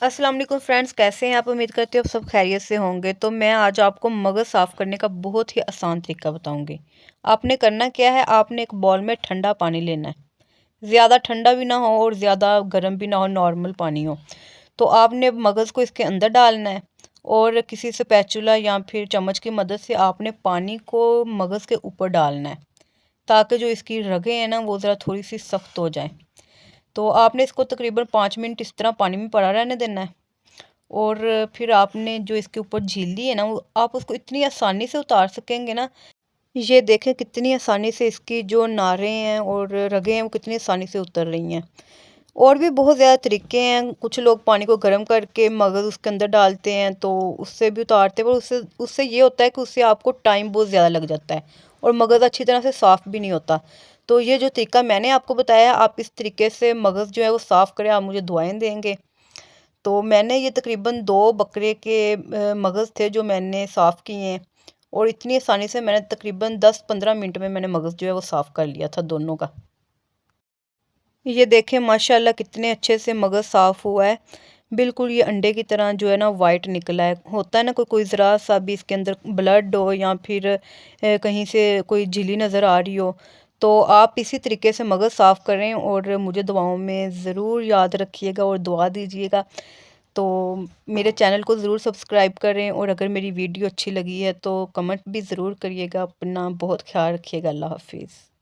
अस्सलाम वालेकुम फ्रेंड्स, कैसे हैं आप? उम्मीद करती हूँ आप सब खैरियत से होंगे। तो मैं आज आपको मगज़ साफ़ करने का बहुत ही आसान तरीका बताऊंगी। आपने करना क्या है, आपने एक बाउल में ठंडा पानी लेना है। ज़्यादा ठंडा भी ना हो और ज़्यादा गर्म भी ना हो, नॉर्मल पानी हो। तो आपने मगज़ को इसके अंदर डालना है और किसी स्पैचुला या फिर चम्मच की मदद से आपने पानी को मगज़ के ऊपर डालना है, ताकि जो इसकी रगें हैं ना वो ज़रा थोड़ी सी सख्त हो जाएं। तो आपने इसको तकरीबन 5 मिनट इस तरह पानी में पड़ा रहने देना है। और फिर आपने जो इसके ऊपर झिल्ली है ना, वो आप उसको इतनी आसानी से उतार सकेंगे ना। ये देखें कितनी आसानी से इसकी जो नारें हैं और रगें हैं वो कितनी आसानी से उतर रही हैं। और भी बहुत ज़्यादा तरीके हैं। कुछ लोग पानी को गर्म करके मगज़ उसके अंदर डालते हैं तो उससे भी उतारते हैं, पर उससे उससे ये होता है कि उससे आपको टाइम बहुत ज़्यादा लग जाता है और मगज़ अच्छी तरह से साफ़ भी नहीं होता। तो ये जो तरीका मैंने आपको बताया, आप इस तरीके से मगज़ जो है वो साफ़ करें, आप मुझे दुआएं देंगे। तो मैंने ये तकरीबन 2 बकरे के मगज़ थे जो मैंने साफ़ किए हैं और इतनी आसानी से मैंने तकरीबन 10-15 मिनट में मैंने मगज़ जो है वो साफ़ कर लिया था दोनों का। ये देखें माशाल्लाह कितने अच्छे से मगज़ साफ़ हुआ है। बिल्कुल ये अंडे की तरह जो है ना वाइट निकला है। होता है ना कोई कोई ज़रा सा भी इसके अंदर ब्लड हो या फिर कहीं से कोई झिल्ली नज़र आ रही हो। तो आप इसी तरीके से मगज़ साफ़ करें और मुझे दुआओं में ज़रूर याद रखिएगा और दुआ दीजिएगा। तो मेरे चैनल को ज़रूर सब्सक्राइब करें और अगर मेरी वीडियो अच्छी लगी है तो कमेंट भी ज़रूर करिएगा। अपना बहुत ख़्याल रखिएगा। अल्लाह हाफ़िज़।